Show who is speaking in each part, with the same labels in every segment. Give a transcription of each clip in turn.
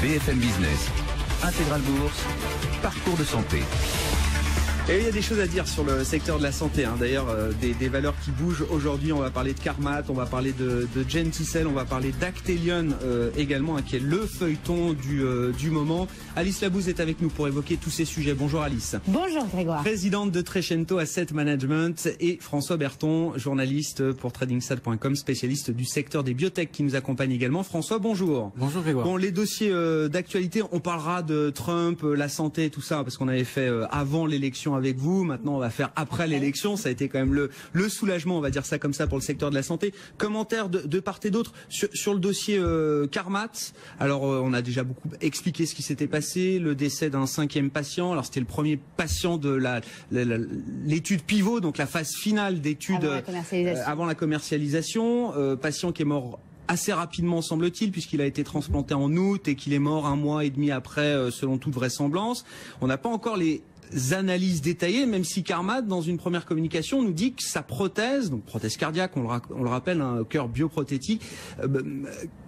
Speaker 1: BFM Business, Intégral Bourse, parcours de santé.
Speaker 2: Et il y a des choses à dire sur le secteur de la santé. D'ailleurs, des valeurs qui bougent aujourd'hui. On va parler de Carmat, on va parler de Genticel, on va parler d'Actelion également, qui est le feuilleton du moment. Alice Labouze est avec nous pour évoquer tous ces sujets. Bonjour Alice.
Speaker 3: Bonjour Grégoire.
Speaker 2: Présidente de Trecento Asset Management, et François Berton, journaliste pour tradingstat.com, spécialiste du secteur des biotech, qui nous accompagne également. François, bonjour.
Speaker 4: Bonjour Grégoire.
Speaker 2: Bon, les dossiers d'actualité, on parlera de Trump, la santé, tout ça, parce qu'on avait fait avant l'élection avec vous. Maintenant, on va faire après l'élection. Ça a été quand même le soulagement, on va dire ça comme ça, pour le secteur de la santé. Commentaires de part et d'autre sur le dossier Carmat. Alors, on a déjà beaucoup expliqué ce qui s'était passé, le décès d'un 5e patient. Alors, c'était le premier patient de l'étude pivot, donc la phase finale d'étude avant la commercialisation. Patient qui est mort assez rapidement, semble-t-il, puisqu'il a été transplanté en août et qu'il est mort 1 mois et demi après, selon toute vraisemblance. On n'a pas encore les analyses détaillées, même si Carmat, dans une première communication, nous dit que sa prothèse, donc prothèse cardiaque, on le rappelle, un cœur bioprothétique,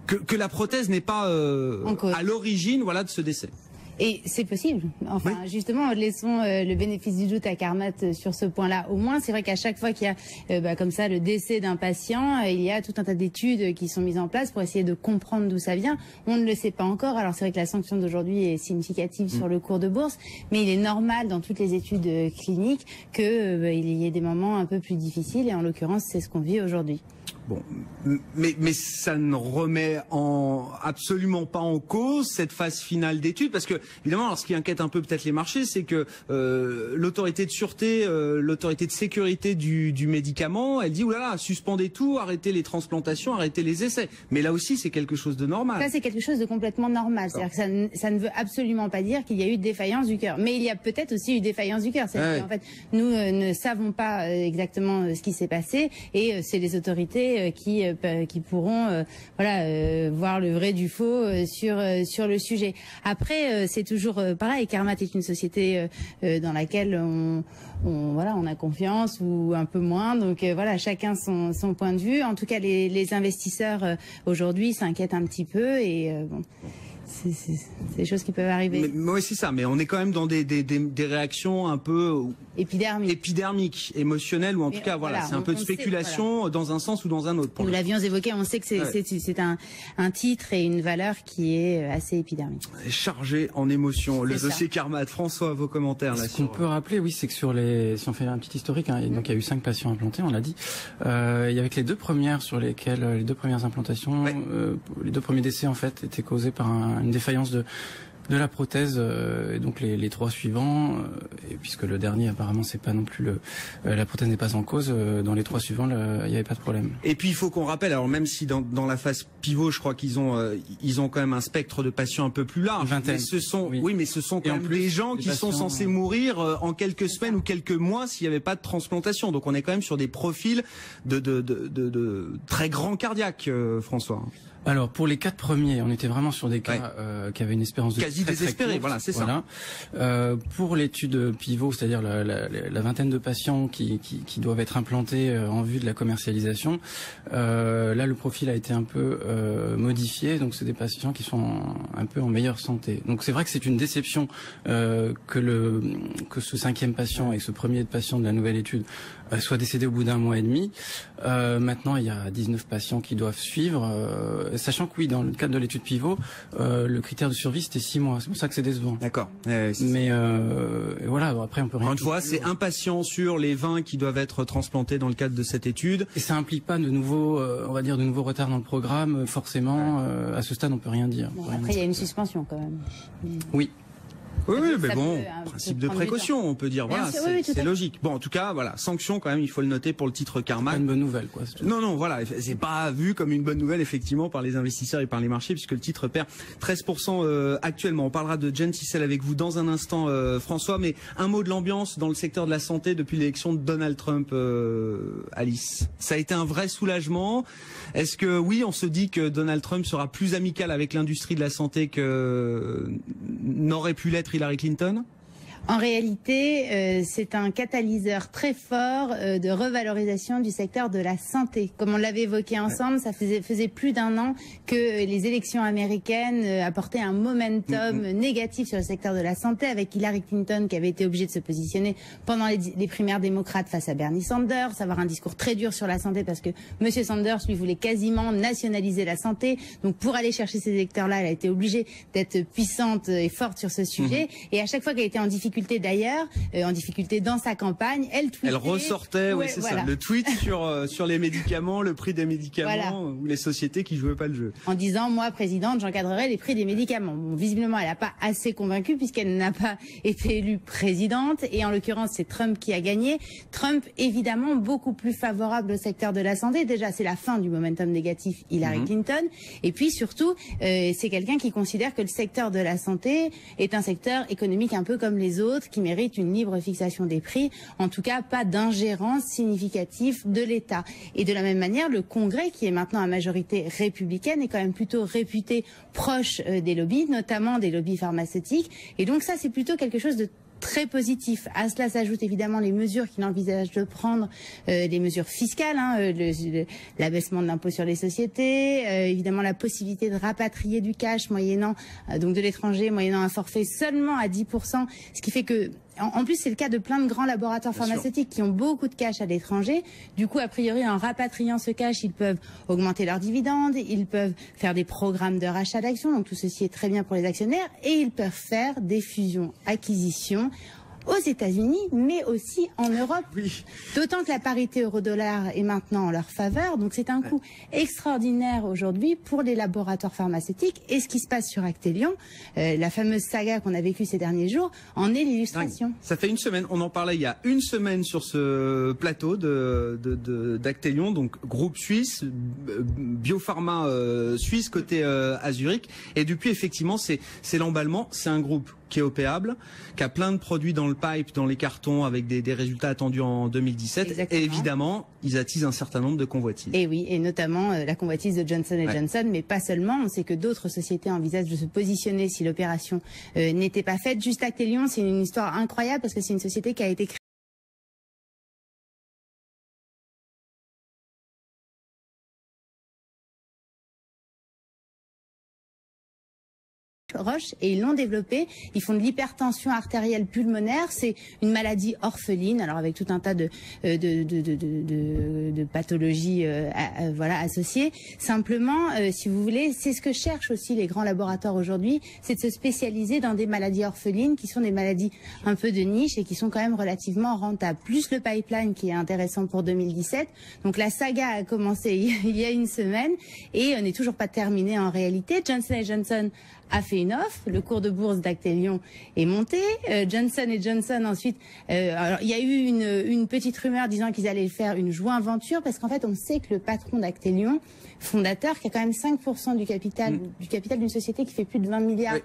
Speaker 2: que la prothèse n'est pas à l'origine, voilà, de ce décès.
Speaker 3: Et c'est possible. Enfin, oui. Justement, laissons le bénéfice du doute à Carmat sur ce point-là. Au moins, c'est vrai qu'à chaque fois qu'il y a comme ça le décès d'un patient, il y a tout un tas d'études qui sont mises en place pour essayer de comprendre d'où ça vient. On ne le sait pas encore. Alors c'est vrai que la sanction d'aujourd'hui est significative sur le cours de bourse, mais il est normal dans toutes les études cliniques que il y ait des moments un peu plus difficiles. Et en l'occurrence, c'est ce qu'on vit aujourd'hui.
Speaker 2: Bon, mais ça ne remet absolument pas en cause cette phase finale d'étude, parce que évidemment, alors, ce qui inquiète un peu peut-être les marchés, c'est que l'autorité de sûreté, l'autorité de sécurité du médicament, elle dit oulala, suspendez tout, arrêtez les transplantations, arrêtez les essais. Mais là aussi, c'est quelque chose de normal.
Speaker 3: Ça, c'est quelque chose de complètement normal. C'est-à-dire que ça ne veut absolument pas dire qu'il y a eu défaillance du cœur. Mais il y a peut-être aussi eu défaillance du cœur. C'est-à-dire qu'en fait, nous ne savons pas exactement ce qui s'est passé, et c'est les autorités qui pourront voir le vrai du faux sur le sujet. Après, c'est toujours pareil. Carmat est une société dans laquelle on a confiance, ou un peu moins. Donc voilà, chacun son point de vue. En tout cas, les investisseurs aujourd'hui s'inquiètent un petit peu, et bon. C'est des choses qui peuvent arriver.
Speaker 2: Oui, c'est ça, mais on est quand même dans des réactions un peu épidermiques, émotionnelles, ou en tout cas, voilà, c'est un peu de spéculation dans un sens ou dans un autre.
Speaker 3: Nous l'avions évoqué, on sait que c'est un titre et une valeur qui est assez épidermique.
Speaker 2: Chargé en émotions. Le dossier Carmat. François, vos commentaires là.
Speaker 4: Ce qu'on peut rappeler, oui, c'est que si on fait un petit historique, donc il y a eu 5 patients implantés, on l'a dit. Il y avait que les 2 premières sur lesquelles, les 2 premières implantations, les 2 premiers décès en fait étaient causés par une défaillance de la prothèse, et donc les 3 suivants, et puisque le dernier apparemment c'est pas non plus la prothèse n'est pas en cause, dans les 3 suivants il n'y avait pas de problème.
Speaker 2: Et puis il faut qu'on rappelle, alors même si dans la phase pivot, je crois qu'ils ont quand même un spectre de patients un peu plus large.
Speaker 4: Vingtaine.
Speaker 2: Mais ce sont quand même des gens qui sont censés mourir en quelques semaines ou quelques mois s'il n'y avait pas de transplantation. Donc on est quand même sur des profils de très grands cardiaques, François.
Speaker 4: Alors pour les 4 premiers, on était vraiment sur des cas qui avaient une espérance de
Speaker 2: quasi désespérée. Voilà, c'est ça.
Speaker 4: Pour l'étude pivot, c'est-à-dire la vingtaine de patients qui doivent être implantés en vue de la commercialisation, là le profil a été un peu modifié. Donc c'est des patients qui sont un peu en meilleure santé. Donc c'est vrai que c'est une déception que ce 5e patient et ce premier patient de la nouvelle étude soit décédé au bout d'1 mois et demi. Maintenant, il y a 19 patients qui doivent suivre. Sachant que oui, dans le cadre de l'étude pivot, le critère de survie c'était 6 mois. C'est pour ça que c'est décevant.
Speaker 2: D'accord.
Speaker 4: Mais voilà, après on peut rien.
Speaker 2: Encore une fois, c'est un patient sur les 20 qui doivent être transplantés dans le cadre de cette étude.
Speaker 4: Et ça implique pas de nouveaux, on va dire, de nouveaux retards dans le programme. Forcément, à ce stade, on peut rien dire.
Speaker 3: Bon, après, il y a une suspension quand même.
Speaker 4: Oui.
Speaker 2: Oui, mais bon, principe de précaution, on peut dire, voilà, c'est logique. Bon, en tout cas, voilà, sanction quand même, il faut le noter pour le titre Carmat.
Speaker 4: Pas une bonne nouvelle, quoi.
Speaker 2: Non, voilà, c'est pas vu comme une bonne nouvelle, effectivement, par les investisseurs et par les marchés, puisque le titre perd 13% actuellement. On parlera de Genticel avec vous dans un instant, François, mais un mot de l'ambiance dans le secteur de la santé depuis l'élection de Donald Trump, Alice. Ça a été un vrai soulagement. Est-ce que, oui, on se dit que Donald Trump sera plus amical avec l'industrie de la santé que n'aurait pu l'être Hillary Clinton?
Speaker 3: En réalité, c'est un catalyseur très fort de revalorisation du secteur de la santé. Comme on l'avait évoqué ensemble, ça faisait plus d'1 an que les élections américaines apportaient un momentum négatif sur le secteur de la santé, avec Hillary Clinton qui avait été obligée de se positionner pendant les primaires démocrates face à Bernie Sanders, avoir un discours très dur sur la santé parce que Monsieur Sanders lui voulait quasiment nationaliser la santé. Donc pour aller chercher ces électeurs-là, elle a été obligée d'être puissante et forte sur ce sujet. Et à chaque fois qu'elle était en difficulté d'ailleurs, en difficulté dans sa campagne, elle tweetait.
Speaker 2: Elle ressortait, oui, c'est ça, le tweet sur les médicaments, le prix des médicaments, ou les sociétés qui jouaient pas le jeu.
Speaker 3: En disant, moi, présidente, j'encadrerai les prix des médicaments. Bon, visiblement, elle n'a pas assez convaincu puisqu'elle n'a pas été élue présidente. Et en l'occurrence, c'est Trump qui a gagné. Trump, évidemment, beaucoup plus favorable au secteur de la santé. Déjà, c'est la fin du momentum négatif Hillary Clinton. Et puis, surtout, c'est quelqu'un qui considère que le secteur de la santé est un secteur économique un peu comme les autres, qui méritent une libre fixation des prix, en tout cas pas d'ingérence significative de l'État. Et de la même manière, le Congrès, qui est maintenant à majorité républicaine, est quand même plutôt réputé proche des lobbies, notamment des lobbies pharmaceutiques. Et donc ça, c'est plutôt quelque chose de très positif. À cela s'ajoutent évidemment les mesures qu'il envisage de prendre, des mesures fiscales, l'abaissement de l'impôt sur les sociétés, évidemment la possibilité de rapatrier du cash moyennant, donc de l'étranger, moyennant un forfait seulement à 10%, ce qui fait que en plus, c'est le cas de plein de grands laboratoires pharmaceutiques qui ont beaucoup de cash à l'étranger. Du coup, a priori, en rapatriant ce cash, ils peuvent augmenter leurs dividendes, ils peuvent faire des programmes de rachat d'actions, donc tout ceci est très bien pour les actionnaires, et ils peuvent faire des fusions-acquisitions aux États-Unis, mais aussi en Europe.
Speaker 2: Oui.
Speaker 3: D'autant que la parité euro-dollar est maintenant en leur faveur. Donc c'est un coup extraordinaire aujourd'hui pour les laboratoires pharmaceutiques. Et ce qui se passe sur Actelion, la fameuse saga qu'on a vécue ces derniers jours, en est l'illustration.
Speaker 2: Ça fait 1 semaine, on en parlait il y a 1 semaine sur ce plateau d'Actelion, donc groupe suisse, biopharma suisse côté à Zurich. Et depuis, effectivement, c'est l'emballement. C'est un groupe qui est opéable, qui a plein de produits dans le pipe, dans les cartons, avec des résultats attendus en 2017.
Speaker 3: Exactement.
Speaker 2: Et évidemment, ils attisent un certain nombre de convoitises.
Speaker 3: Et oui, et notamment la convoitise de Johnson & Johnson, mais pas seulement. On sait que d'autres sociétés envisagent de se positionner si l'opération n'était pas faite. Juste Actelion, c'est une histoire incroyable parce que c'est une société qui a été créée Roche, et ils l'ont développé. Ils font de l'hypertension artérielle pulmonaire. C'est une maladie orpheline, alors avec tout un tas de pathologies voilà, associées. Simplement, si vous voulez, c'est ce que cherchent aussi les grands laboratoires aujourd'hui, c'est de se spécialiser dans des maladies orphelines qui sont des maladies un peu de niche et qui sont quand même relativement rentables. Plus le pipeline qui est intéressant pour 2017. Donc la saga a commencé il y a 1 semaine et n'est toujours pas terminée en réalité. Johnson & Johnson a fait une offre, le cours de bourse d'Actelion est monté, Johnson & Johnson ensuite, alors il y a eu une petite rumeur disant qu'ils allaient faire une joint venture parce qu'en fait on sait que le patron d'Actelion, fondateur, qui a quand même 5% du capital d'une société qui fait plus de 20 milliards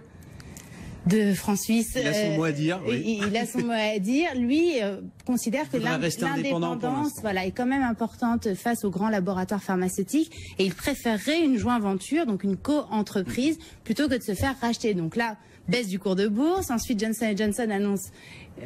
Speaker 3: de francs suisses.
Speaker 2: Il a son mot à dire. Oui.
Speaker 3: Il a son mot à dire. Lui considère que l'indépendance, voilà, est quand même importante face aux grands laboratoires pharmaceutiques et il préférerait une joint venture, donc une co-entreprise, plutôt que de se faire racheter. Donc là, baisse du cours de bourse. Ensuite, Johnson & Johnson annonce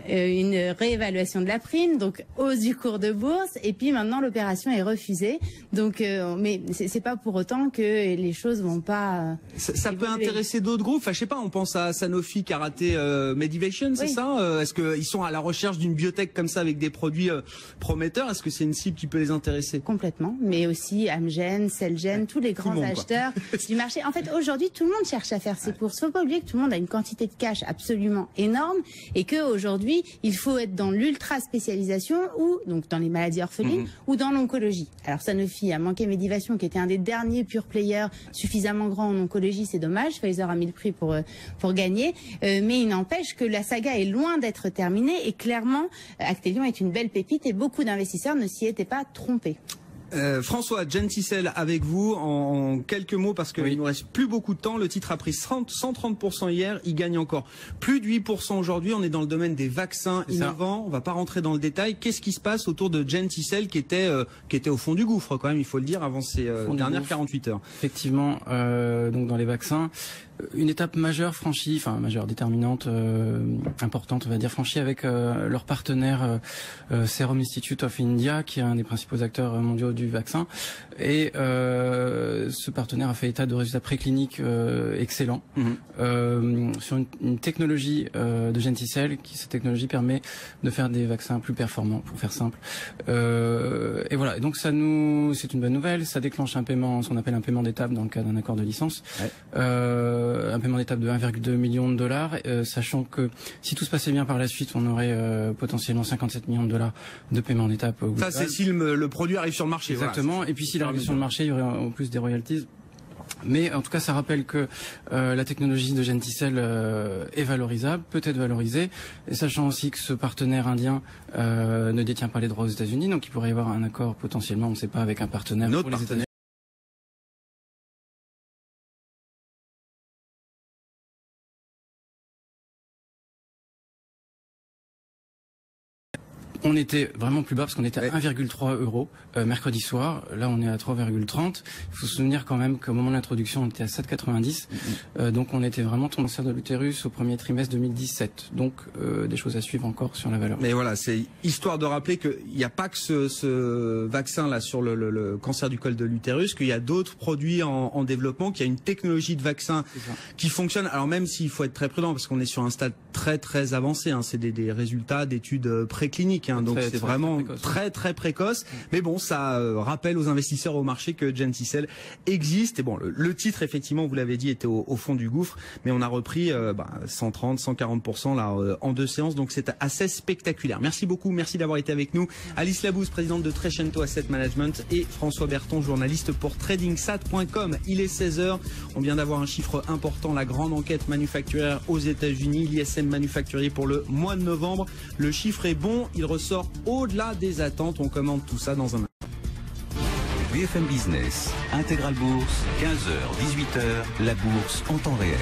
Speaker 3: une réévaluation de la prime, donc hausse du cours de bourse, et puis maintenant l'opération est refusée. Donc, mais c'est pas pour autant que les choses vont pas.
Speaker 2: Ça peut intéresser d'autres groupes. Enfin, je sais pas. On pense à Sanofi qui a raté Medivation, c'est ça. Est-ce qu'ils sont à la recherche d'une biotech comme ça avec des produits prometteurs? Est-ce que c'est une cible qui peut les intéresser?
Speaker 3: Complètement. Mais aussi Amgen, Celgene, tous les grands acheteurs du marché. En fait, aujourd'hui, tout le monde cherche à faire ses courses. Faut pas oublier que tout le monde a une quantité de cash absolument énorme et que aujourd'hui il faut être dans l'ultra spécialisation ou donc dans les maladies orphelines ou dans l'oncologie. Alors Sanofi a manqué Medivation qui était un des derniers pure players suffisamment grands en oncologie, c'est dommage. Pfizer a mis le prix pour gagner, mais il n'empêche que la saga est loin d'être terminée et clairement Actelion est une belle pépite et beaucoup d'investisseurs ne s'y étaient pas trompés.
Speaker 2: François Genticel avec vous en quelques mots parce qu'il nous reste plus beaucoup de temps. Le titre a pris 130% hier, il gagne encore plus de 8% aujourd'hui. On est dans le domaine des vaccins innovants. On va pas rentrer dans le détail. Qu'est-ce qui se passe autour de Genticel qui était au fond du gouffre quand même, il faut le dire, avant ces dernières 48 heures.
Speaker 4: Effectivement, donc dans les vaccins, une étape majeure franchie, enfin majeure, déterminante, importante, on va dire, franchie avec leur partenaire Serum Institute of India, qui est un des principaux acteurs mondiaux du vaccin. Et ce partenaire a fait état de résultats précliniques excellents sur une technologie de Genticell, cette technologie permet de faire des vaccins plus performants, pour faire simple. Et voilà. Et donc c'est une bonne nouvelle. Ça déclenche un paiement, ce qu'on appelle un paiement d'étape dans le cas d'un accord de licence. Ouais. Un paiement d'étape de 1,2 million de dollars, sachant que si tout se passait bien par la suite, on aurait potentiellement 57 millions de dollars de paiement d'étape.
Speaker 2: Ça, c'est si le produit arrive sur le marché.
Speaker 4: Exactement.
Speaker 2: Voilà.
Speaker 4: Et puis s'il arrive sur le marché, il y aurait en plus des royalties. Mais en tout cas, ça rappelle que la technologie de Genticell est valorisable, peut être valorisée, et sachant aussi que ce partenaire indien ne détient pas les droits aux États-Unis, donc il pourrait y avoir un accord potentiellement, on ne sait pas, avec un partenaire pour les États-Unis. On était vraiment plus bas parce qu'on était à 1,3 € mercredi soir. Là, on est à 3,30. Il faut se souvenir quand même qu'au moment de l'introduction, on était à 7,90. Donc, on était vraiment tombé cancer de l'utérus au premier trimestre 2017. Donc, des choses à suivre encore sur la valeur.
Speaker 2: Mais voilà, c'est histoire de rappeler qu'il n'y a pas que ce vaccin-là sur le cancer du col de l'utérus, qu'il y a d'autres produits en développement, qu'il y a une technologie de vaccin qui fonctionne. Alors, même s'il faut être très prudent parce qu'on est sur un stade très, très avancé, hein, c'est des résultats d'études précliniques. Donc c'est vraiment très très précoce, mais bon, ça rappelle aux investisseurs au marché que Genticell existe. Et bon, le titre effectivement, vous l'avez dit, était au fond du gouffre, mais on a repris 130, 140% là en 2 séances, donc c'est assez spectaculaire. Merci beaucoup, merci d'avoir été avec nous. Alice Labousse, présidente de Trecento Asset Management, et François Berton, journaliste pour TradingSat.com. Il est 16h, on vient d'avoir un chiffre important, la grande enquête manufacturière aux États-Unis, l'ISM manufacturier pour le mois de novembre. Le chiffre est bon, il ressort au-delà des attentes. On commente tout ça dans un instant.
Speaker 5: BFM Business, Intégral Bourse, 15h, 18h, la bourse en temps réel.